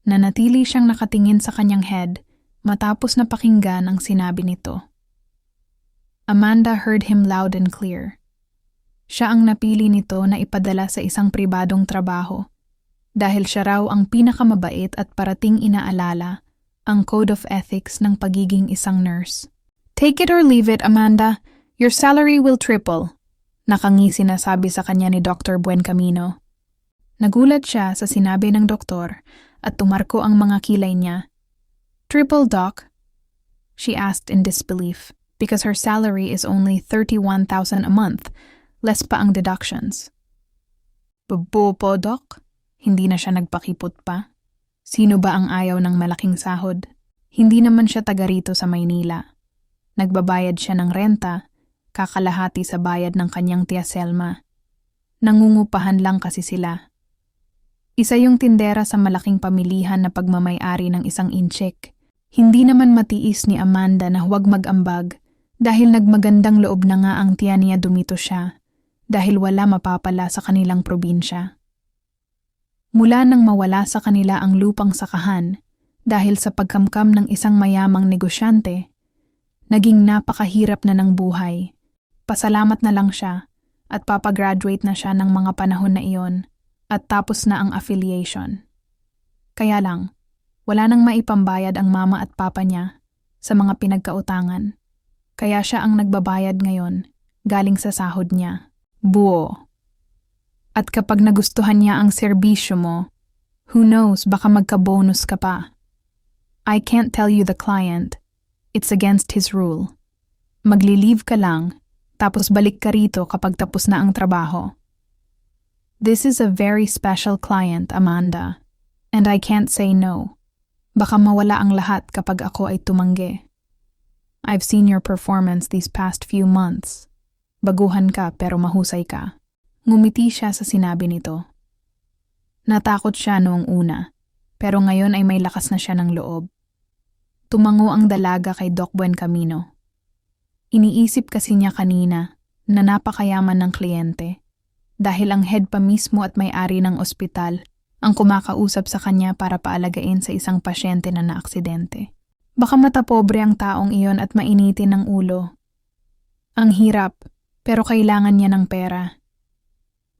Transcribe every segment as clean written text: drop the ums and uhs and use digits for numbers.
Nanatili siyang nakatingin sa kanyang head matapos na pakinggan ang sinabi nito. Amanda heard him loud and clear. Siya ang napili nito na ipadala sa isang pribadong trabaho dahil siya raw ang pinakamabait at parating inaalala ang code of ethics ng pagiging isang nurse. Take it or leave it, Amanda. Your salary will triple. Nakangisi na sabi sa kanya ni Dr. Buencamino. Nagulat siya sa sinabi ng doktor at tumarko ang mga kilay niya. Triple, Doc? She asked in disbelief because her salary is only $31,000 a month, less pa ang deductions. Bubo po, Doc? Hindi na siya nagpakipot pa. Sino ba ang ayaw ng malaking sahod? Hindi naman siya taga rito sa Maynila. Nagbabayad siya ng renta, kakalahati sa bayad ng kanyang tiya Selma. Nangungupahan lang kasi sila. Isa yung tindera sa malaking pamilihan na pagmamay-ari ng isang incheck. Hindi naman matiis ni Amanda na huwag mag-ambag dahil nagmagandang loob na nga ang tiya niya dumito siya dahil wala mapapala sa kanilang probinsya. Mula nang mawala sa kanila ang lupang sakahan dahil sa pagkamkam ng isang mayamang negosyante, naging napakahirap na ng buhay. Pasalamat na lang siya at papagraduate na siya ng mga panahon na iyon at tapos na ang affiliation. Kaya lang, wala nang maipambayad ang mama at papa niya sa mga pinagkautangan. Kaya siya ang nagbabayad ngayon galing sa sahod niya. Buo. At kapag nagustuhan niya ang serbisyo mo, who knows, baka magka-bonus ka pa. I can't tell you the client. It's against his rule. Magli-leave ka lang, tapos balik ka rito kapag tapos na ang trabaho. This is a very special client, Amanda, and I can't say no. Baka mawala ang lahat kapag ako ay tumanggi. I've seen your performance these past few months. Baguhan ka pero mahusay ka. Ngumiti siya sa sinabi nito. Natakot siya noong una, pero ngayon ay may lakas na siya ng loob. Tumango ang dalaga kay Doc Buencamino. Iniisip kasi niya kanina na napakayaman ng kliyente dahil ang head pa mismo at may-ari ng ospital ang kumakausap sa kanya para paalagain sa isang pasyente na naaksidente. Baka matapobre ang taong iyon at mainitin ng ulo. Ang hirap, pero kailangan niya ng pera.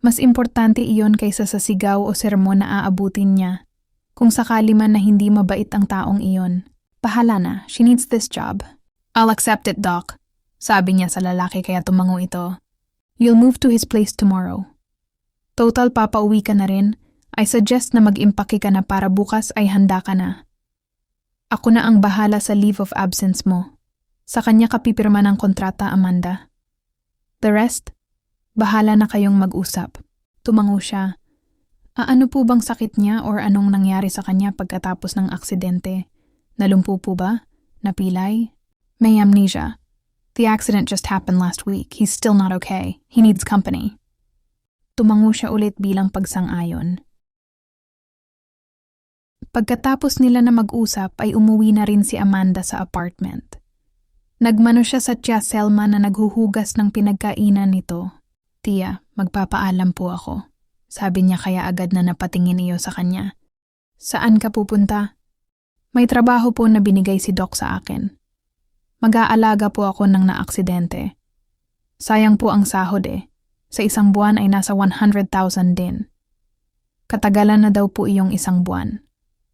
Mas importante iyon kaysa sa sigaw o sermon na aabutin niya. Kung sakali man na hindi mabait ang taong iyon, bahala na, she needs this job. I'll accept it, Doc. Sabi niya sa lalaki kaya tumango ito. You'll move to his place tomorrow. Total papauwi ka na rin. I suggest na mag-impake ka na para bukas ay handa ka na. Ako na ang bahala sa leave of absence mo. Sa kanya ka pipirma ng kontrata, Amanda. The rest? Bahala na kayong mag-usap. Tumango siya. Ano po bang sakit niya or anong nangyari sa kanya pagkatapos ng aksidente? Nalumpo po ba? Napilay? May amnesia. The accident just happened last week. He's still not okay. He needs company. Tumango siya ulit bilang pagsang-ayon. Pagkatapos nila na mag-usap ay umuwi na rin si Amanda sa apartment. Nagmano siya sa tiya Selma na naghuhugas ng pinagkainan nito. Tia, magpapaalam po ako. Sabi niya kaya agad na napatingin iyo sa kanya. Saan ka pupunta? May trabaho po na binigay si Doc sa akin. Mag-aalaga po ako ng naaksidente. Sayang po ang sahod eh. Sa isang buwan ay nasa 100,000 din. Katagalan na daw po iyong isang buwan.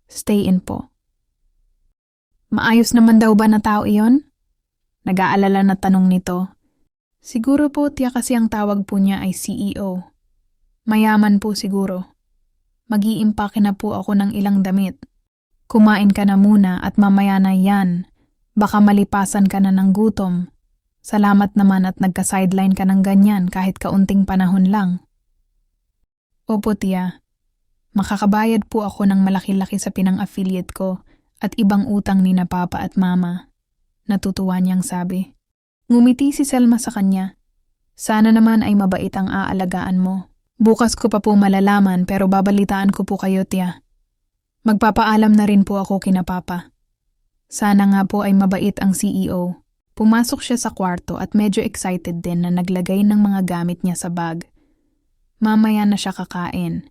Stay in po. Maayos naman daw ba na tao iyon? Nag-aalala na tanong nito. Siguro po tiya kasi ang tawag po niya ay CEO. Mayaman po siguro. Mag-iimpake na po ako ng ilang damit. Kumain ka na muna at mamaya na yan. Baka malipasan ka na ng gutom. Salamat naman at nagka-sideline ka ng ganyan kahit kaunting panahon lang. Opo tiya. Makakabayad po ako ng malaki-laki sa pinang-affiliate ko at ibang utang ni na papa at mama. Natutuwa niyang sabi. Ngumiti si Selma sa kanya. Sana naman ay mabait ang aalagaan mo. Bukas ko pa po malalaman pero babalitaan ko po kayo, tiya. Magpapaalam na rin po ako kina papa. Sana nga po ay mabait ang CEO. Pumasok siya sa kwarto at medyo excited din na naglagay ng mga gamit niya sa bag. Mamaya na siya kakain.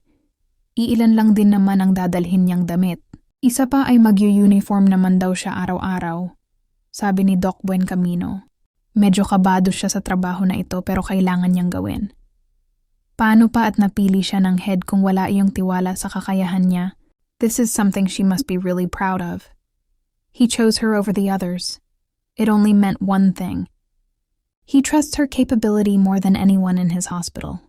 Iilan lang din naman ang dadalhin niyang damit. Isa pa ay mag-uniform naman daw siya araw-araw, sabi ni Doc Buencamino. Medyo kabado siya sa trabaho na ito pero kailangan niyang gawin. Paano pa at napili siya ng head kung wala iyong tiwala sa kakayahan niya? This is something she must be really proud of. He chose her over the others. It only meant one thing. He trusts her capability more than anyone in his hospital.